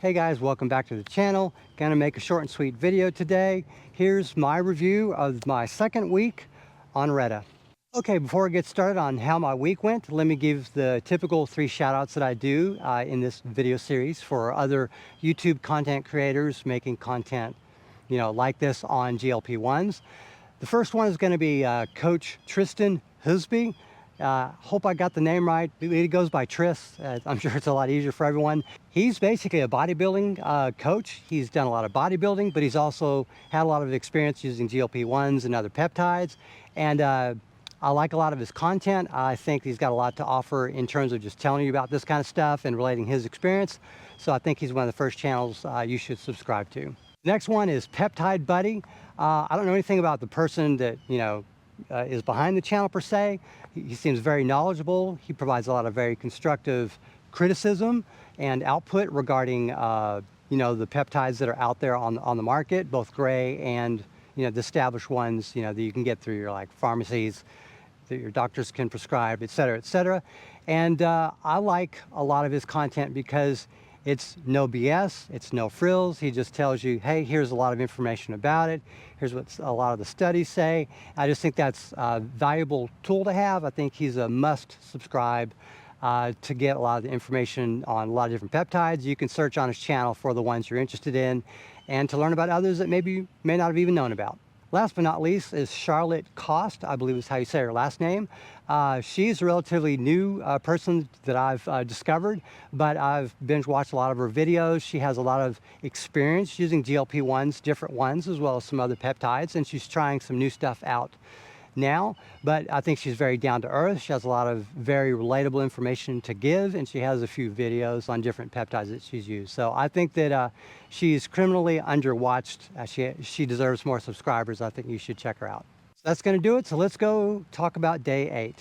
Hey guys, welcome back to the channel. Gonna make a short and sweet video today. Here's my review of my second week on Reta. Okay, before I get started on how my week went, let me give the typical 3 shout outs that I do in this video series for other YouTube content creators making content, like this on GLP-1s. The first one is gonna be Coach Tristan Husby. Hope I got the name right. He goes by Tris. I'm sure it's a lot easier for everyone. He's basically a bodybuilding coach. He's done a lot of bodybuilding, but he's also had a lot of experience using GLP-1s and other peptides. And I like a lot of his content. I think he's got a lot to offer in terms of just telling you about this kind of stuff and relating his experience. So I think he's one of the first channels you should subscribe to. The next one is Peptide Buddy. I don't know anything about the person that, is behind the channel per se. He seems very knowledgeable. He provides a lot of very constructive criticism and output regarding the peptides that are out there on the market, both gray and the established ones that you can get through your pharmacies that your doctors can prescribe, et cetera, et cetera. And I like a lot of his content because it's no BS, it's no frills. He just tells you, hey, here's a lot of information about it. Here's what a lot of the studies say. I just think that's a valuable tool to have. I think he's a must subscribe to get a lot of the information on a lot of different peptides. You can search on his channel for the ones you're interested in and to learn about others that maybe you may not have even known about. Last but not least is Charlotte Cost, I believe is how you say her last name. She's a relatively new person that I've discovered, but I've binge watched a lot of her videos. She has a lot of experience using GLP-1s, different ones, as well as some other peptides, and she's trying some new stuff out now, but I think she's very down to earth. She has a lot of very relatable information to give, and she has a few videos on different peptides that she's used. So I think that she's criminally underwatched. She deserves more subscribers. I think you should check her out. So that's going to do it. So let's go talk about day 8.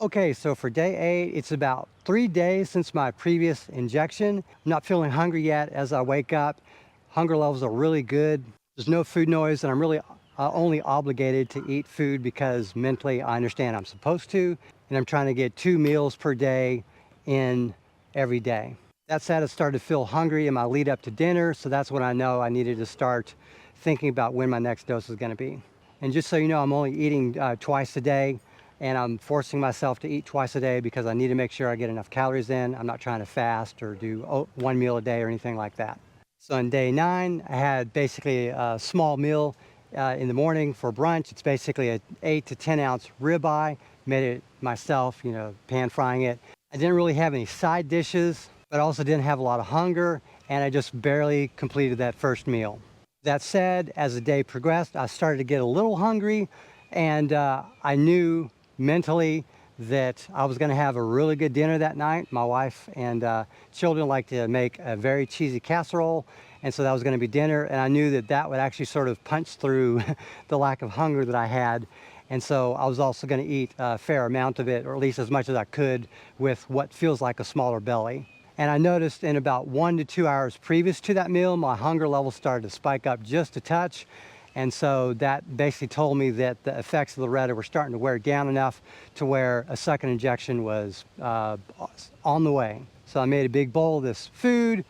Okay, so for day 8, it's about 3 days since my previous injection. I'm not feeling hungry yet as I wake up. Hunger levels are really good. There's no food noise, and I'm really only obligated to eat food because mentally I understand I'm supposed to, and I'm trying to get 2 meals per day in every day. That said, I started to feel hungry in my lead up to dinner, so that's when I know I needed to start thinking about when my next dose is going to be. And just so you know, I'm only eating twice a day, and I'm forcing myself to eat twice a day because I need to make sure I get enough calories in. I'm not trying to fast or do 1 meal a day or anything like that. So on day 9, I had basically a small meal in the morning for brunch. It's basically an 8 to 10 ounce ribeye. Made it myself, pan frying it. I didn't really have any side dishes, but I also didn't have a lot of hunger, and I just barely completed that first meal. That said, as the day progressed, I started to get a little hungry, and I knew mentally that I was going to have a really good dinner that night. My wife and children like to make a very cheesy casserole, and so that was going to be dinner, and I knew that that would actually sort of punch through the lack of hunger that I had. And so I was also going to eat a fair amount of it, or at least as much as I could, with what feels like a smaller belly. And I noticed in about 1 to 2 hours previous to that meal, my hunger levels started to spike up just a touch. And so that basically told me that the effects of the Reta were starting to wear down enough to where a second injection was on the way. So I made a big bowl of this food,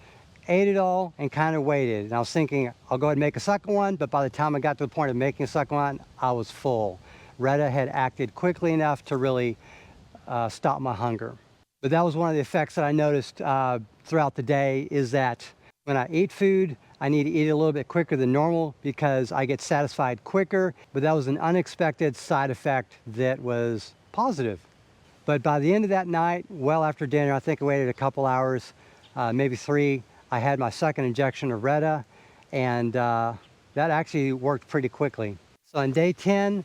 ate it all, and kind of waited. And I was thinking, I'll go ahead and make a second one, but by the time I got to the point of making a second one, I was full. Reta had acted quickly enough to really stop my hunger. But that was one of the effects that I noticed throughout the day, is that when I eat food, I need to eat it a little bit quicker than normal because I get satisfied quicker. But that was an unexpected side effect that was positive. But by the end of that night, well after dinner, I think I waited a couple hours, maybe 3, I had my second injection of Reta, and that actually worked pretty quickly. So on day 10,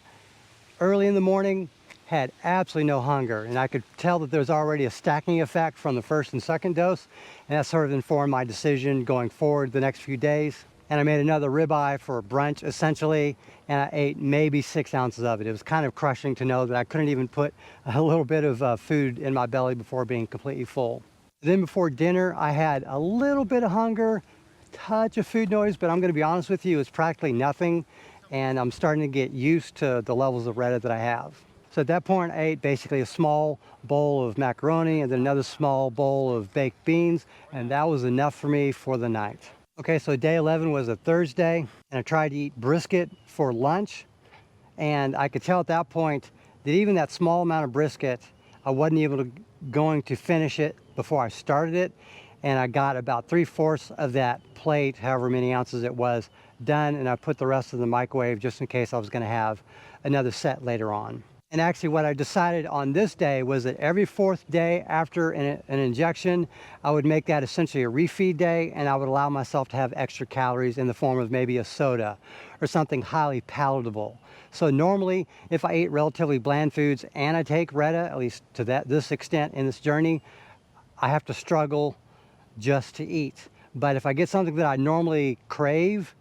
early in the morning, had absolutely no hunger, and I could tell that there's already a stacking effect from the first and second dose, and that sort of informed my decision going forward the next few days. And I made another ribeye for brunch essentially, and I ate maybe 6 ounces of it. It was kind of crushing to know that I couldn't even put a little bit of food in my belly before being completely full. Then before dinner, I had a little bit of hunger, touch of food noise, but I'm going to be honest with you, it's practically nothing, and I'm starting to get used to the levels of Reta that I have. So at that point, I ate basically a small bowl of macaroni and then another small bowl of baked beans, and that was enough for me for the night. Okay, so day 11 was a Thursday, and I tried to eat brisket for lunch, and I could tell at that point that even that small amount of brisket, I wasn't going to finish it before I started it, and I got about 3/4 of that plate, however many ounces it was, done, and I put the rest in the microwave just in case I was going to have another set later on. And actually what I decided on this day was that every 4th day after an injection, I would make that essentially a refeed day, and I would allow myself to have extra calories in the form of maybe a soda or something highly palatable. So normally, if I eat relatively bland foods and I take Retta, at least to this extent in this journey, I have to struggle just to eat. But if I get something that I normally crave,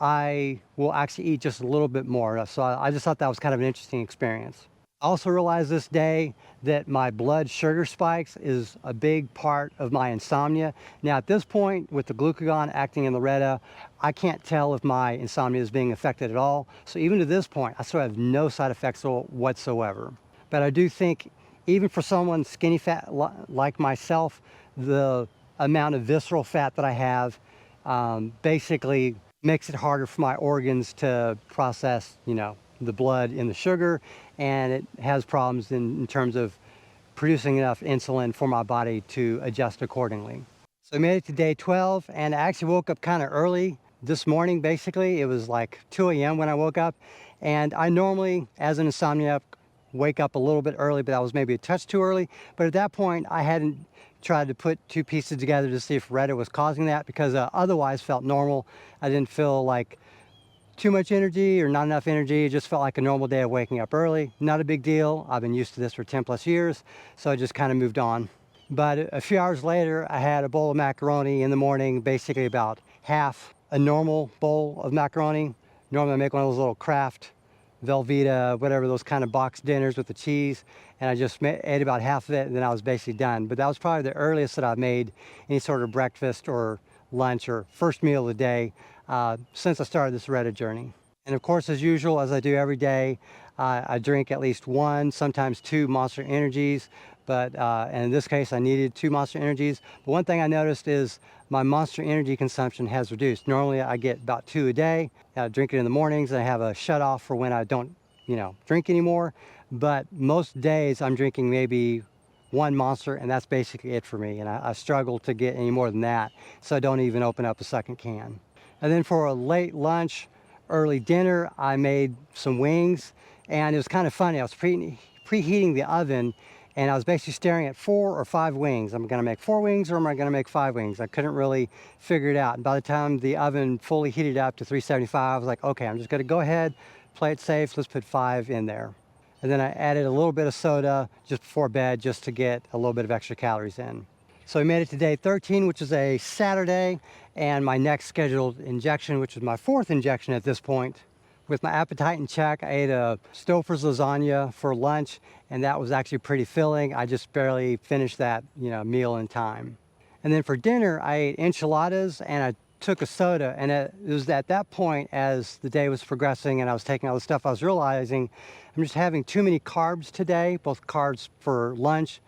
I will actually eat just a little bit more. So I just thought that was kind of an interesting experience. I also realized this day that my blood sugar spikes is a big part of my insomnia. Now at this point, with the glucagon acting in the Retta, I can't tell if my insomnia is being affected at all. So even to this point, I still have no side effects whatsoever. But I do think even for someone skinny fat like myself, the amount of visceral fat that I have basically makes it harder for my organs to process, the blood in the sugar, and it has problems in terms of producing enough insulin for my body to adjust accordingly. So I made it to day 12, and I actually woke up kind of early this morning. Basically, it was like 2 a.m. when I woke up, and I normally, as an insomniac, wake up a little bit early, but that was maybe a touch too early. But at that point, I hadn't tried to put two pieces together to see if Retta was causing that, because otherwise felt normal. I didn't feel like too much energy or not enough energy. It just felt like a normal day of waking up early. Not a big deal. I've been used to this for 10+ years, so I just kind of moved on. But a few hours later, I had a bowl of macaroni in the morning, basically about half a normal bowl of macaroni. Normally I make one of those little Kraft Velveeta, whatever, those kind of box dinners with the cheese, and I just ate about half of it, and then I was basically done. But that was probably the earliest that I've made any sort of breakfast or lunch or first meal of the day since I started this Retta journey. And of course, as usual, as I do every day, I drink at least 1, sometimes 2 Monster Energies, but and in this case I needed 2 Monster Energies. But one thing I noticed is my Monster Energy consumption has reduced. Normally I get about 2 a day. I drink it in the mornings, and I have a shut off for when I don't drink anymore. But most days I'm drinking maybe 1 Monster, and that's basically it for me, and I struggle to get any more than that, so I don't even open up a second can. And then for a late lunch, early dinner, I made some wings, and it was kind of funny. I was preheating the oven, and I was basically staring at 4 or 5 wings. Am I gonna make 4 wings, or am I gonna make 5 wings? I couldn't really figure it out. And by the time the oven fully heated up to 375, I was like, okay, I'm just gonna go ahead, play it safe, let's put 5 in there. And then I added a little bit of soda just before bed, just to get a little bit of extra calories in. So we made it to day 13, which is a Saturday, and my next scheduled injection, which is my 4th injection at this point. With my appetite in check, I ate a Stouffer's lasagna for lunch, and that was actually pretty filling. I just barely finished that meal in time. And then for dinner, I ate enchiladas, and I took a soda, and it was at that point, as the day was progressing and I was taking all the stuff, I was realizing I'm just having too many carbs today, both carbs for lunch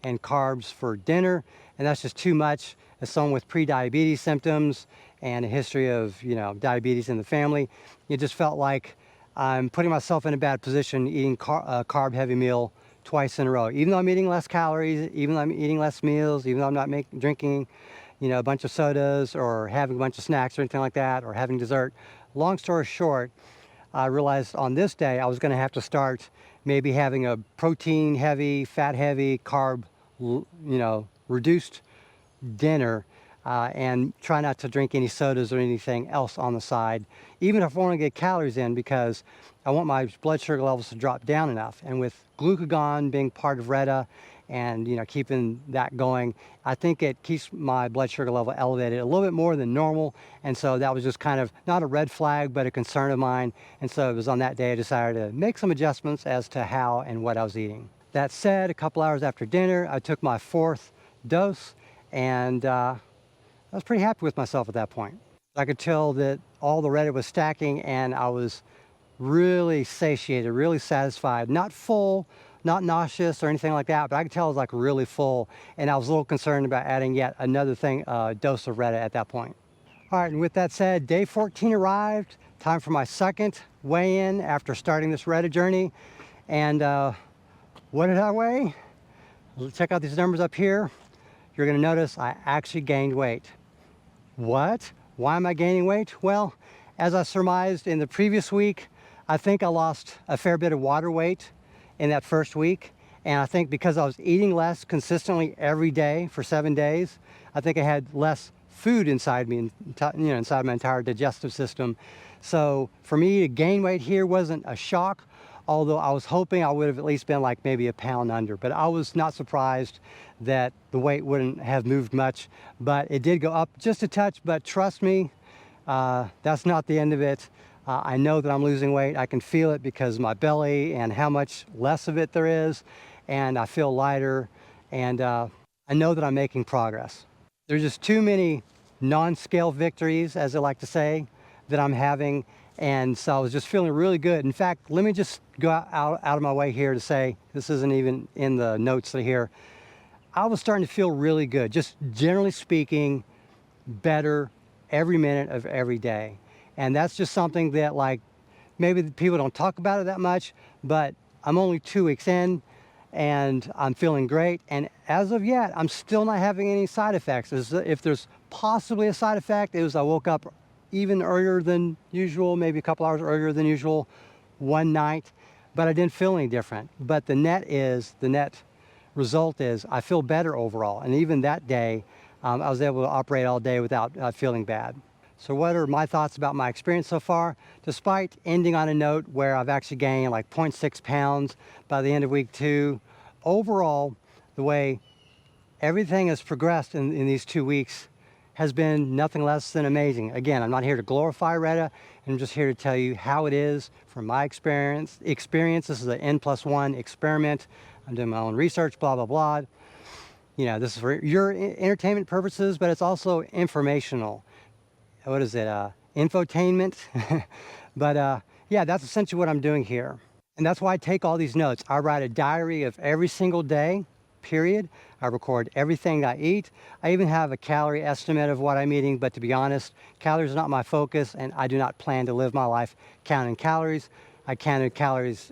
and carbs for dinner, and that's just too much. As someone with pre-diabetes symptoms and a history of diabetes in the family, it just felt like I'm putting myself in a bad position eating a carb heavy meal twice in a row. Even though I'm eating less calories, even though I'm eating less meals, even though I'm not drinking a bunch of sodas or having a bunch of snacks or anything like that, or having dessert. Long story short, I realized on this day I was going to have to start maybe having a protein heavy, fat heavy, carb reduced dinner, and try not to drink any sodas or anything else on the side, even if I want to get calories in, because I want my blood sugar levels to drop down enough. And with glucagon being part of Retta and keeping that going, I think it keeps my blood sugar level elevated a little bit more than normal. And so that was just kind of not a red flag, but a concern of mine. And so it was on that day I decided to make some adjustments as to how and what I was eating. That said, a couple hours after dinner, I took my 4th dose, and I was pretty happy with myself at that point. I could tell that all the Retta was stacking, and I was really satiated, really satisfied, not full, not nauseous or anything like that, but I could tell I was like really full, and I was a little concerned about adding yet another dose of Retta at that point. All right, and with that said, day 14 arrived. Time for my second weigh-in after starting this Retta journey. And what did I weigh? Let's check out these numbers up here. You're gonna notice I actually gained weight. What? Why am I gaining weight? Well, as I surmised in the previous week, I think I lost a fair bit of water weight in that first week. And I think because I was eating less consistently every day for 7 days, I think I had less food inside me, inside my entire digestive system. So for me to gain weight here wasn't a shock, although I was hoping I would have at least been like maybe a pound under. But I was not surprised that the weight wouldn't have moved much, but it did go up just a touch. But trust me, that's not the end of it. I know that I'm losing weight. I can feel it because of my belly and how much less of it there is, and I feel lighter, and I know that I'm making progress. There's just too many non-scale victories, as I like to say, that I'm having, and so I was just feeling really good. In fact, let me just go out of my way here to say, this isn't even in the notes here, I was starting to feel really good, just generally speaking, better every minute of every day. And that's just something that, like, maybe people don't talk about it that much, but I'm only 2 weeks in and I'm feeling great. And as of yet, I'm still not having any side effects. If there's possibly a side effect, it was I woke up even earlier than usual, maybe a couple hours earlier than usual one night, but I didn't feel any different. But the net result is I feel better overall. And even that day, I was able to operate all day without feeling bad. So what are my thoughts about my experience so far? Despite ending on a note where I've actually gained like 0.6 pounds by the end of week 2, overall, the way everything has progressed in these 2 weeks has been nothing less than amazing. Again, I'm not here to glorify Retta. I'm just here to tell you how it is from my experience. This is an N+1 experiment. I'm doing my own research, blah, blah, blah. You know, this is for your entertainment purposes, but it's also informational. What is it? Infotainment. But yeah, that's essentially what I'm doing here. And that's why I take all these notes. I write a diary of every single day, period. I record everything I eat. I even have a calorie estimate of what I'm eating, but to be honest, calories are not my focus, and I do not plan to live my life counting calories. I counted calories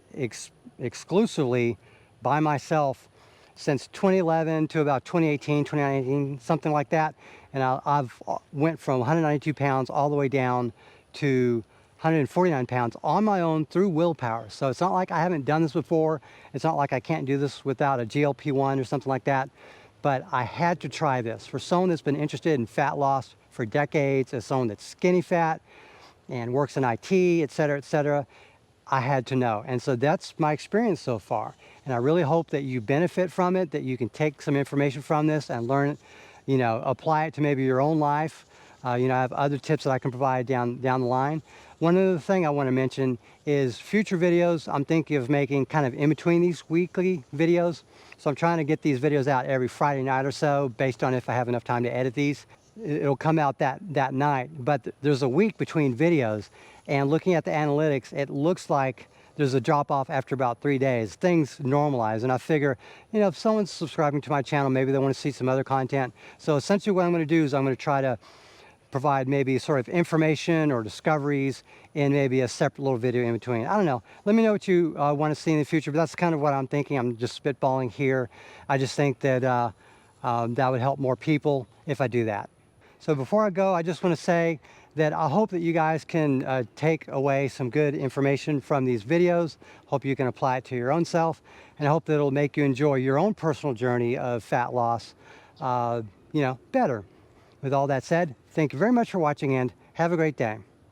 exclusively by myself since 2011 to about 2018, 2019, something like that. And I've went from 192 pounds all the way down to 149 pounds on my own through willpower. So it's not like I haven't done this before. It's not like I can't do this without a GLP-1 or something like that. But I had to try this. For someone that's been interested in fat loss for decades, as someone that's skinny fat and works in IT, et cetera, I had to know. And so that's my experience so far. And I really hope that you benefit from it, that you can take some information from this and learn it, apply it to maybe your own life. I have other tips that I can provide down the line. One other thing I want to mention is future videos I'm thinking of making kind of in between these weekly videos. So I'm trying to get these videos out every Friday night or so, based on if I have enough time to edit these. It'll come out that night, but there's a week between videos, and looking at the analytics, it looks like there's a drop off after about 3 days. Things normalize, and I figure, if someone's subscribing to my channel, maybe they want to see some other content. So essentially what I'm going to do is I'm going to try to provide maybe sort of information or discoveries in maybe a separate little video in between. I don't know. Let me know what you want to see in the future, but that's kind of what I'm thinking. I'm just spitballing here. I just think that that would help more people if I do that. So before I go, I just want to say that I hope that you guys can take away some good information from these videos. Hope you can apply it to your own self, and I hope that it'll make you enjoy your own personal journey of fat loss, better. With all that said, thank you very much for watching, and have a great day.